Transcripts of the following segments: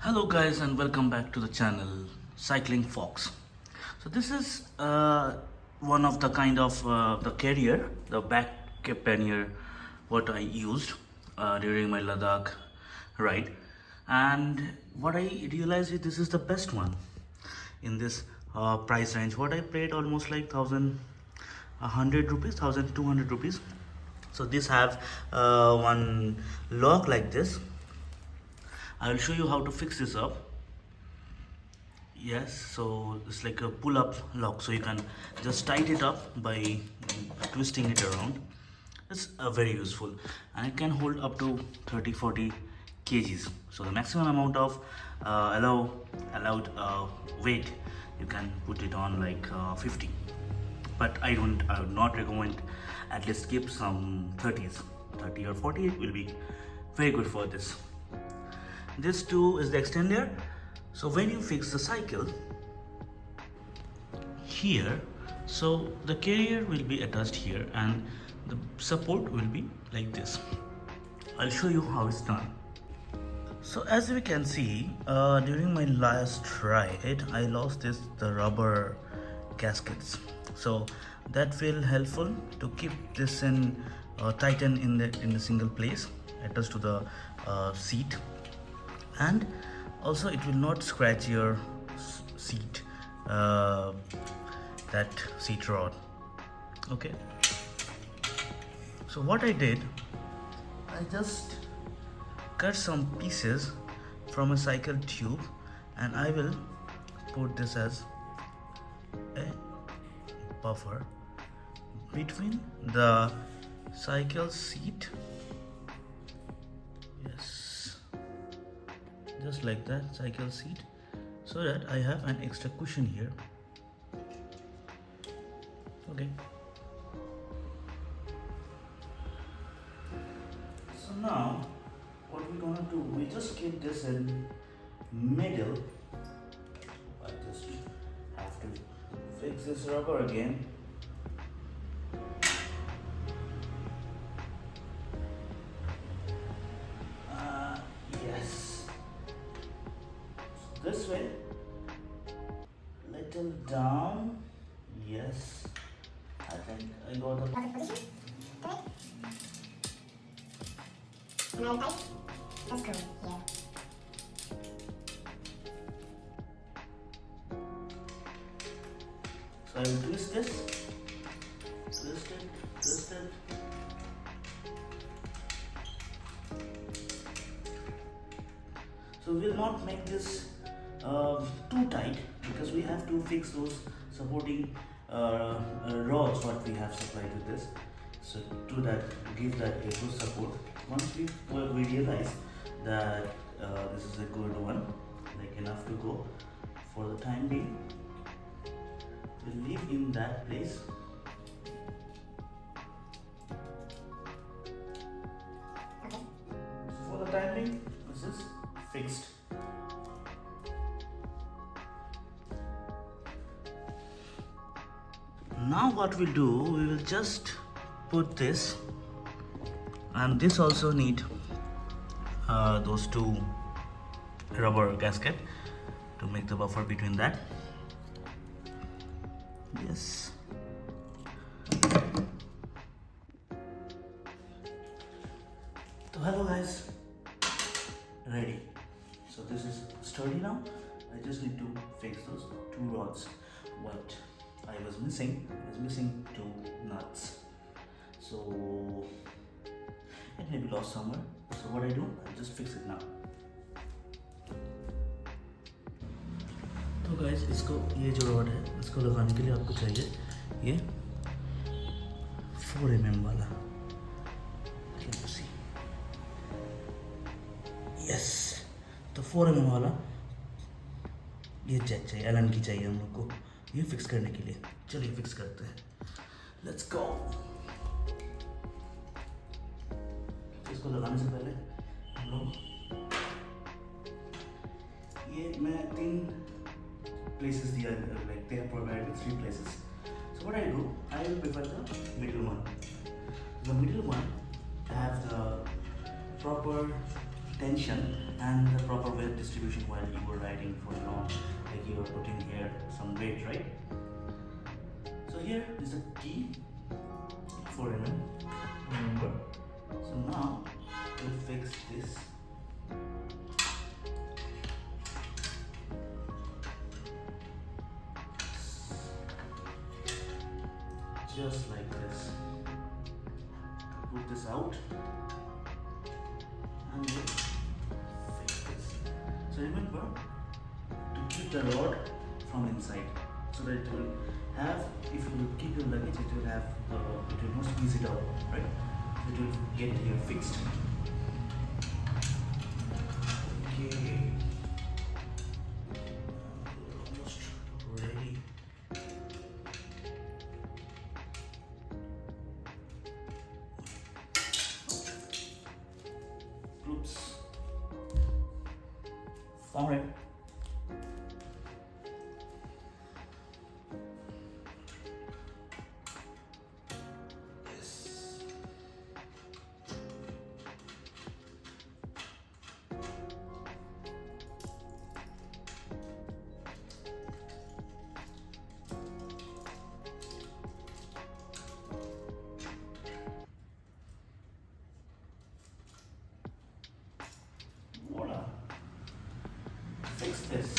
Hello guys and welcome back to the channel Cycling Fox. So this is one of the kind of the carrier, the back pannier what I used during my Ladakh ride, and what I realized is this is the best one in this price range. What I paid almost like 1,100 rupees, 1,200 rupees. So this have one lock like this. I will show you how to fix this up. Yes, so it's like a pull-up lock, so you can just tighten it up by twisting it around. It's very useful, and it can hold up to 30-40 kgs. So the maximum amount of allowed weight you can put it on like 50. But I would not recommend. At least keep some 30s, 30 or 40. It will be very good for this. This too is the extender. So when you fix the cycle here, so the carrier will be attached here and the support will be like this. I'll show you how it's done. So as we can see, during my last ride I lost the rubber gaskets, so that will helpful to keep this in tighten in the single place attached to the seat, and also it will not scratch your seat, that seat rod. Okay, so what I did, I just cut some pieces from a cycle tube and I will put this as a buffer between the cycle seat. Yes, just like that, cycle seat, so that I have an extra cushion here. Okay, so now what we're gonna do, we just keep this in middle. I just have to fix this rubber again. Yes, so this way, little down. Yes, I think I got the perfect position. Correct. Another tight. Let's go here. So I will twist this, twist it, twist it. So we will not make this too tight, because we have to fix those supporting rods what we have supplied with this. So to that, give that a good support. Once we realize that this is a good one, like enough to go for the time being, we'll leave in that place. Okay. So for the time being, this is fixed. Now what we'll do, we will just put this, and this also need those two rubber gasket to make the buffer between that. Yes. So hello guys, ready. So this is sturdy now. I just need to fix those two rods. What I was missing two nuts. So it may be lost somewhere. So what I do, I just fix it now. तो guys, इसको ये जो rod है, इसको लगाने के लिए आपको चाहिए ये 4 mm वाला। यस, तो 4 mm वाला ये जैक चाहिए, एलन की चाहिए हम लोग को ये फिक्स करने के लिए। चलिए फिक्स करते हैं, लेट्स गो। इसको लगाने से पहले हम लोग, ये मैं 3 places दिया, like they have provided 3 places. So what I do, I will prefer the middle one. The middle one have the proper tension and the proper weight distribution while you were riding for long, like you are putting here some weight, right? So here is the key, 4 mm, remember. So now we'll fix this. Just like this. Put this out and we'll fix this. So remember to keep the rod from inside, so that it will have, if you will keep your luggage, it will have, it will not squeeze it out, right? It will get here fixed. Okay. Almost ready. Oops. Found it. Yes. Voila. Fix this.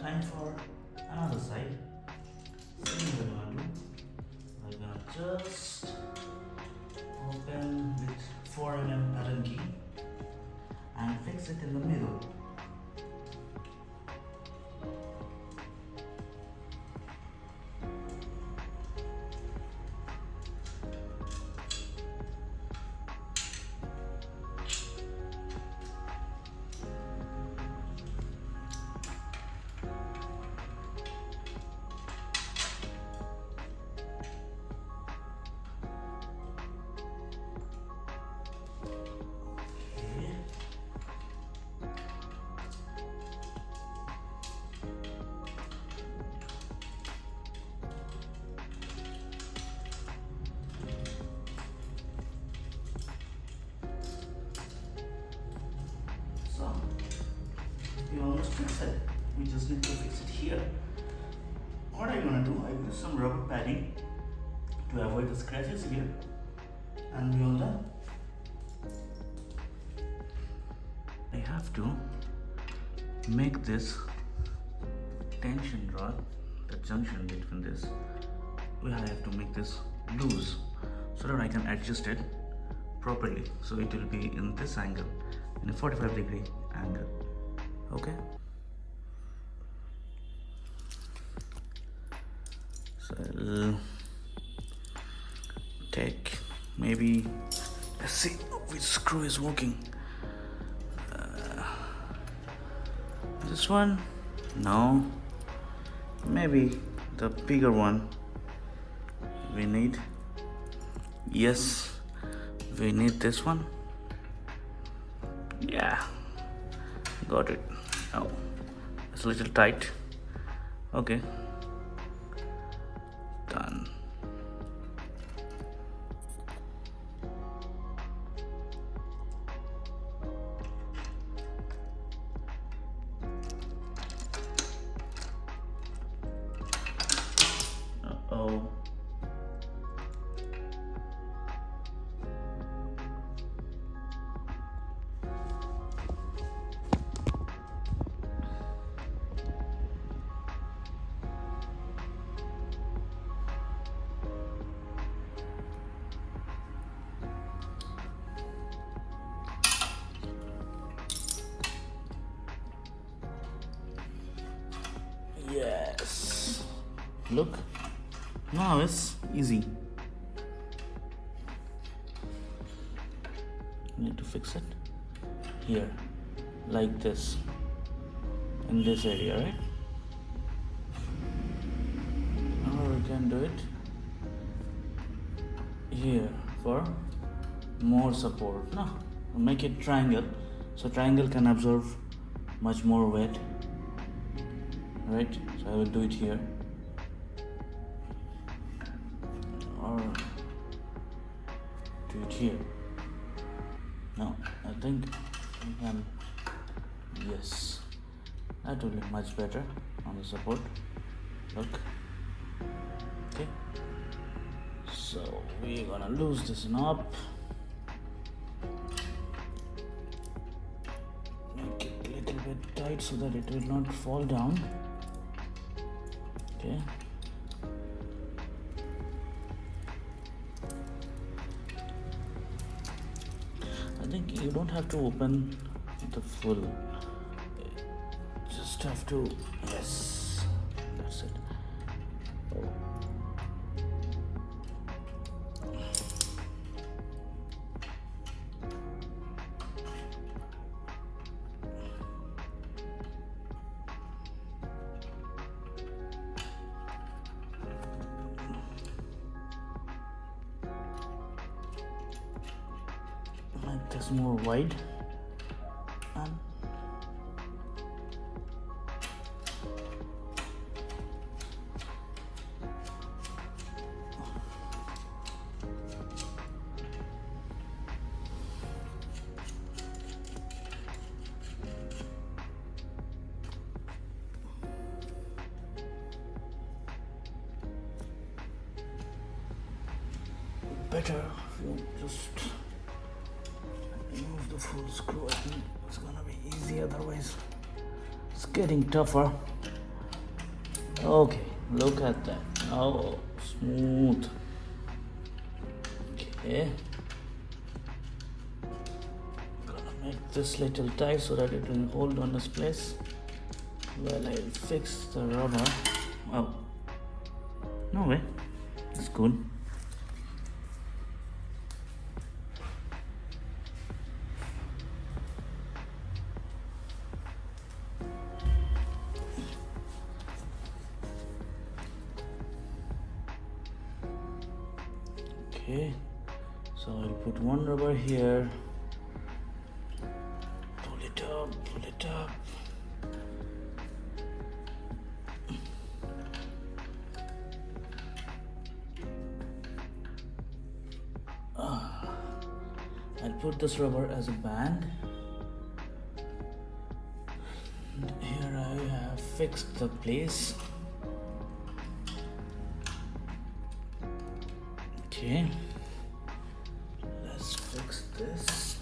Time for another side. Same we're gonna do. We're gonna just open with 4 mm Allen key and fix it in the middle. Okay. So we almost fixed it. We just need to fix it here. What are you gonna do? I use some rubber padding to avoid the scratches here, and we all done. I have to make this tension rod, the junction between this, I have to make this loose so that I can adjust it properly, so it will be in this angle, in a 45-degree angle. Okay, so I'll take, maybe, let's see which screw is working. This one? No. Maybe the bigger one we need. Yes, we need this one. Yeah, got it. Oh, it's a little tight. Okay, done. Uh-oh. Yes. Look. Now it's easy. Need to fix it here, like this, in this area, right? Or we can do it here for more support. No, make it triangle, so triangle can absorb much more weight, right? So I will do it here, or do it here. No, I think I can. Yes, that will be much better on the support. Look. Okay, so we're gonna lose this knob, make it a little bit tight so that it will not fall down. Okay, I think you don't have to open the full, just have to, yes, that's it. Make this more wide and better if you just remove the full screw. I think it's gonna be easy, otherwise it's getting tougher. Okay, look at that. Oh, smooth. Okay, gonna make this little tight so that it will hold on this place while I fix the rubber. Oh, no way, it's good. Okay, so I'll put one rubber here, pull it up. I'll put this rubber as a band. And here I have fixed the place. Okay, let's fix this.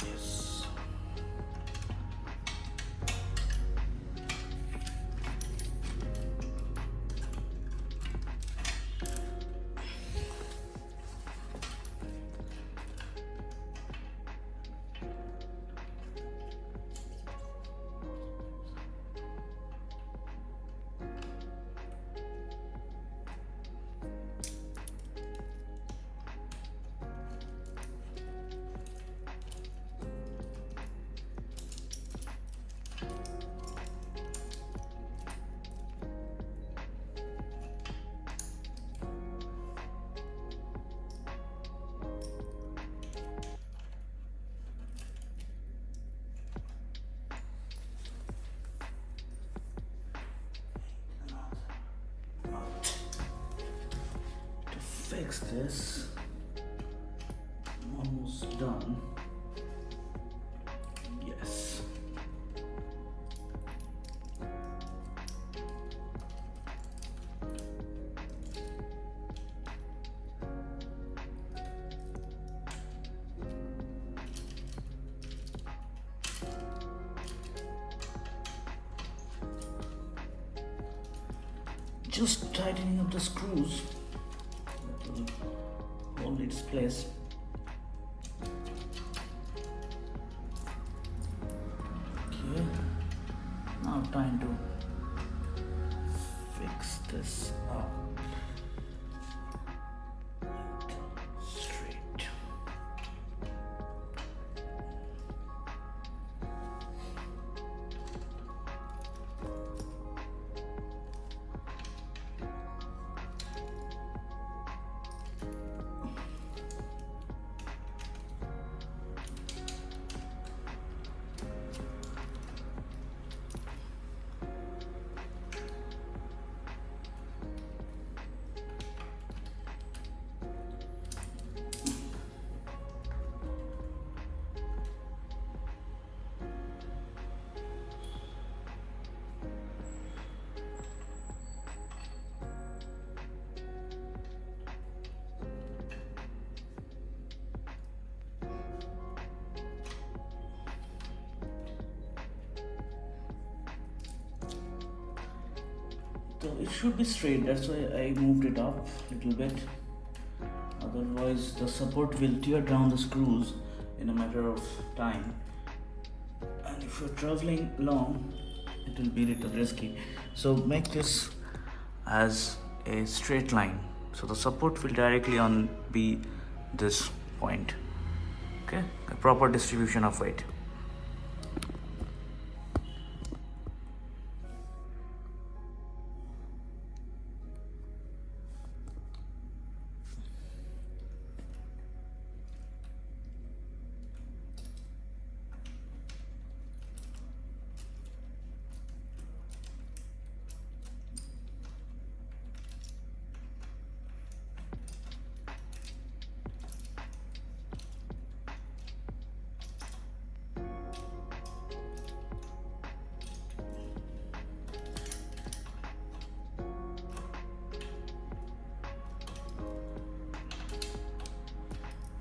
Yes. Fix this. Almost done. Yes. Just tightening up the screws. Hold its place. Okay, now time to this up straight. So it should be straight, that's why I moved it up a little bit. Otherwise the support will tear down the screws in a matter of time. And if you're traveling long, it will be a little risky. So make this as a straight line. So the support will directly on be this point. Okay, a proper distribution of weight.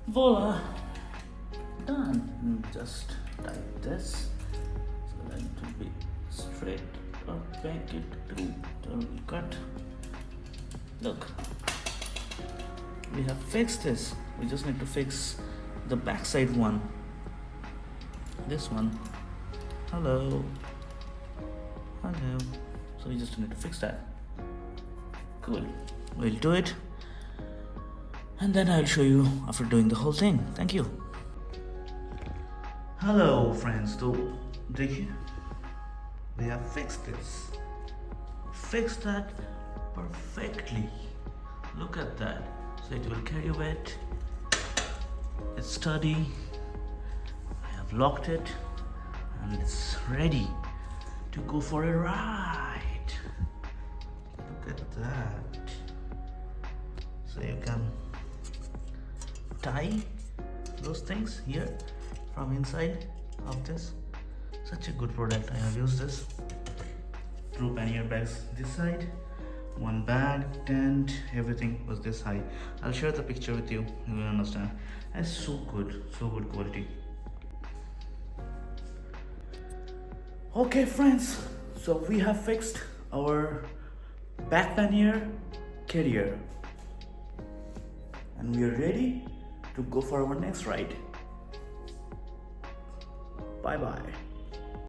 Voila, done. Just type this so that it will be straight or make it to turn cut. Look, we have fixed this. We just need to fix the backside one. This one. Hello. So we just need to fix that. Cool. We'll do it. And then I'll show you after doing the whole thing. Thank you. Hello friends, so we have fixed this. Fixed that perfectly. Look at that. So it will carry weight. It's sturdy. I have locked it and it's ready to go for a ride. Look at that. So you can tie those things here from inside of this. Such a good product. I have used this. Two pannier bags this side, one bag, tent, everything was this high. I'll share the picture with you, you will understand. It's so good quality. Okay friends, so we have fixed our back pannier carrier and we are ready to go for our next ride. Bye bye.